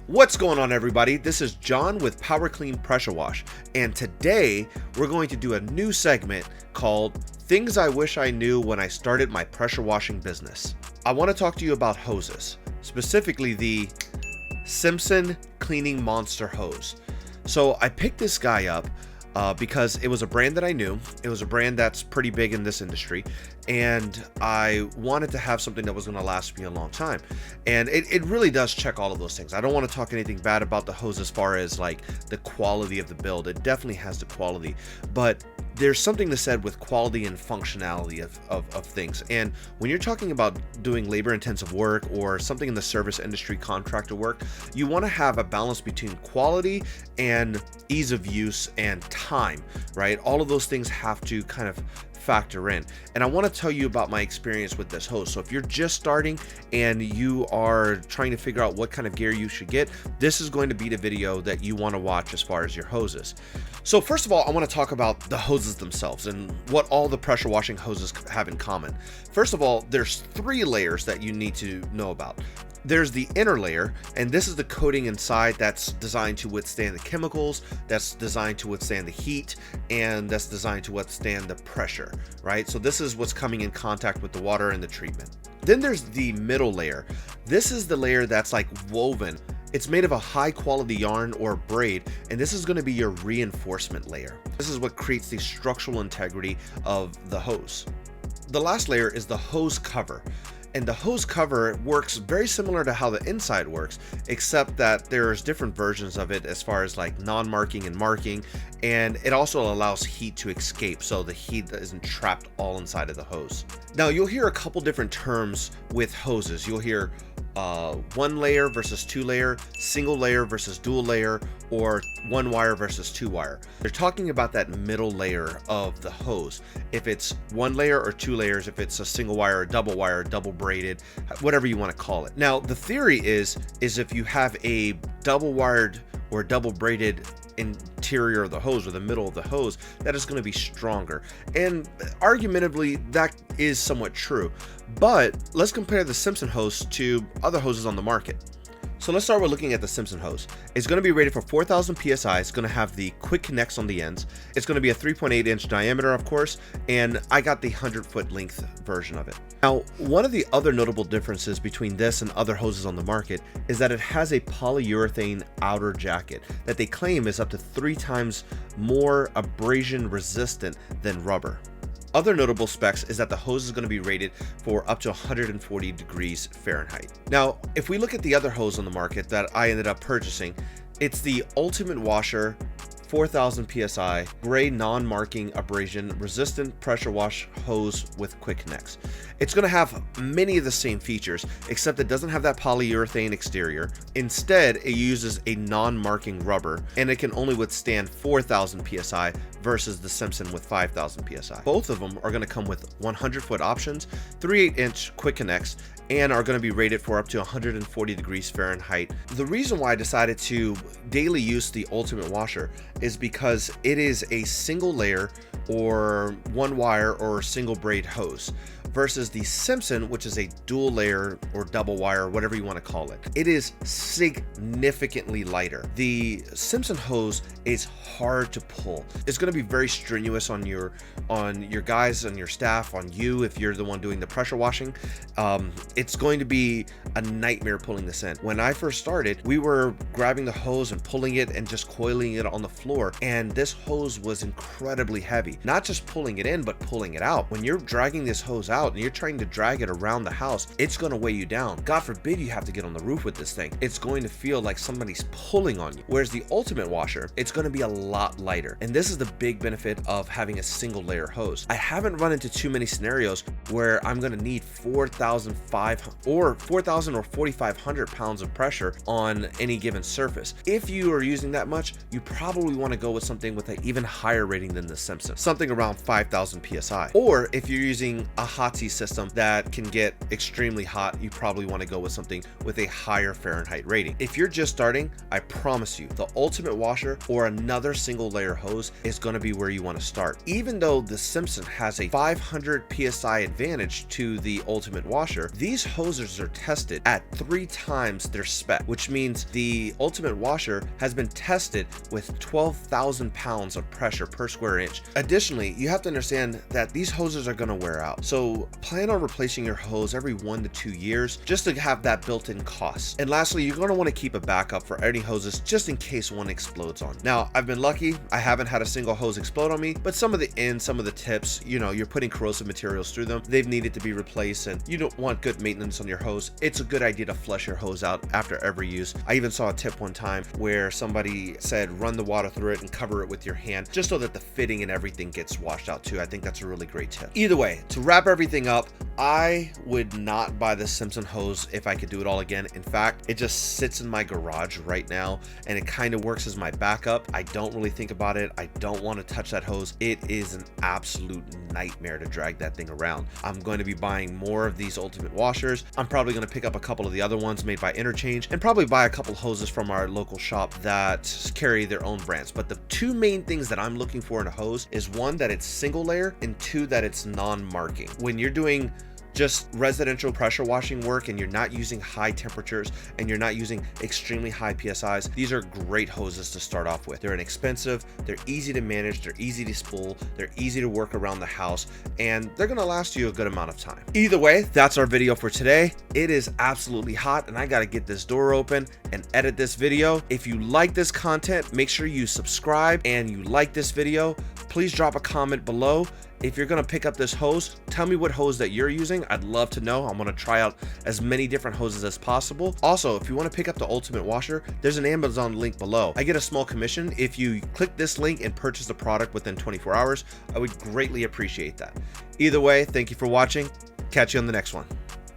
What's going on, everybody? This is John with Power Clean Pressure Wash, and today we're going to do a new segment called Things I Wish I Knew When I Started My Pressure Washing Business. I want to talk to you about hoses, specifically the Simpson Cleaning Monster Hose. So I picked this guy up because it was a brand that I knew. It was a brand that's pretty big in this industry, and I wanted to have something that was going to last me a long time. And it really does check all of those things. I don't want to talk anything bad about the hose as far as like the quality of the build. It definitely has the quality, but there's something to said with quality and functionality of things. And when you're talking about doing labor intensive work or something in the service industry, contractor work, you want to have a balance between quality and ease of use and time, right? All of those things have to kind of factor in. And I want to tell you about my experience with this hose. So if you're just starting and you are trying to figure out what kind of gear you should get, this is going to be the video that you want to watch as far as your hoses. So first of all, I want to talk about the hoses themselves and what all the pressure washing hoses have in common. First of all, there's 3 layers that you need to know about. There's the inner layer, and this is the coating inside that's designed to withstand the chemicals, that's designed to withstand the heat, and that's designed to withstand the pressure, right? So this is what's coming in contact with the water and the treatment. Then there's the middle layer. This is the layer that's like woven. It's made of a high quality yarn or braid, and this is going to be your reinforcement layer. This is what creates the structural integrity of the hose. The last layer is the hose cover. And the hose cover works very similar to how the inside works, except that there's different versions of it as far as like non-marking and marking, and it also allows heat to escape, so the heat isn't trapped all inside of the hose. Now you'll hear a couple different terms with hoses. You'll hear 1 layer versus 2 layer, single layer versus dual layer, or 1 wire versus 2 wire. They're talking about that middle layer of the hose. If it's 1 layer or 2 layers, if it's a single wire, double braided, whatever you want to call it. Now the theory is if you have a double wired or double braided interior of the hose or the middle of the hose, that is going to be stronger, and argumentatively that is somewhat true. But let's compare the Simpson hose to other hoses on the market. So let's start with looking at the Simpson hose. It's going to be rated for 4,000 PSI. It's going to have the quick connects on the ends. It's going to be a 3.8 inch diameter, of course, and I got the 100-foot length version of it. Now, one of the other notable differences between this and other hoses on the market is that it has a polyurethane outer jacket that they claim is up to 3 times more abrasion resistant than rubber. Other notable specs is that the hose is going to be rated for up to 140 degrees Fahrenheit. Now, if we look at the other hose on the market that I ended up purchasing, it's the Ultimate Washer 4,000 PSI gray non-marking abrasion resistant pressure wash hose with quick connects. It's going to have many of the same features, except it doesn't have that polyurethane exterior. Instead, it uses a non-marking rubber, and it can only withstand 4,000 PSI versus the Simpson with 5,000 PSI. Both of them are going to come with 100-foot options, 3/8 inch quick connects, and are going to be rated for up to 140 degrees Fahrenheit. The reason why I decided to daily use the Ultimate Washer is because it is a single layer or 1 wire or single braid hose versus the Simpson, which is a dual layer or double wire, whatever you want to call it. It is significantly lighter. The Simpson hose is hard to pull. It's going to be very strenuous on your guys, on your staff, on you if you're the one doing the pressure washing. It's going to be a nightmare pulling this in. When I first started, we were grabbing the hose and pulling it and just coiling it on the floor, and this hose was incredibly heavy. Not just pulling it in, but pulling it out. When you're dragging this hose out and you're trying to drag it around the house, it's going to weigh you down. God forbid you have to get on the roof with this thing. It's going to feel like somebody's pulling on you. Whereas the Ultimate Washer, it's going to be a lot lighter. And this is the big benefit of having a single layer hose. I haven't run into too many scenarios where I'm going to need 4,500 or 4,500 pounds of pressure on any given surface. If you are using that much, you probably want to go with something with an even higher rating than the Simpson, something around 5,000 PSI. Or if you're using a hot Nazi system that can get extremely hot, you probably want to go with something with a higher Fahrenheit rating. If you're just starting, I promise you, the Ultimate Washer or another single layer hose is going to be where you want to start. Even though the Simpson has a 500 PSI advantage to the Ultimate Washer, these hoses are tested at 3 times their spec, which means the Ultimate Washer has been tested with 12,000 pounds of pressure per square inch. Additionally, you have to understand that these hoses are going to wear out. So plan on replacing your hose every 1 to 2 years just to have that built-in cost. And lastly, you're going to want to keep a backup for any hoses just in case one explodes on. Now, I've been lucky. I haven't had a single hose explode on me, but some of the ends, some of the tips, you know, you're putting corrosive materials through them. They've needed to be replaced, and you don't want good maintenance on your hose. It's a good idea to flush your hose out after every use. I even saw a tip one time where somebody said run the water through it and cover it with your hand just so that the fitting and everything gets washed out too. I think that's a really great tip. Either way, to wrap everything up, I would not buy the Simpson hose if I could do it all again. In fact, it just sits in my garage right now and it kind of works as my backup. I don't really think about it. I don't want to touch that hose. It is an absolute nightmare to drag that thing around. I'm going to be buying more of these Ultimate Washers. I'm probably going to pick up a couple of the other ones made by Interchange and probably buy a couple hoses from our local shop that carry their own brands. But the 2 main things that I'm looking for in a hose is 1, that it's single layer, and 2, that it's non-marking. When you're doing just residential pressure washing work and you're not using high temperatures and you're not using extremely high PSIs, these are great hoses to start off with. They're inexpensive, they're easy to manage, they're easy to spool, they're easy to work around the house, and they're gonna last you a good amount of time. Either way, that's our video for today. It is absolutely hot and I gotta get this door open and edit this video. If you like this content, make sure you subscribe, and you like this video, please drop a comment below. If you're gonna pick up this hose, tell me what hose that you're using. I'd love to know. I'm gonna try out as many different hoses as possible. Also, if you wanna pick up the Ultimate Washer, there's an Amazon link below. I get a small commission if you click this link and purchase the product within 24 hours. I would greatly appreciate that. Either way, thank you for watching. Catch you on the next one.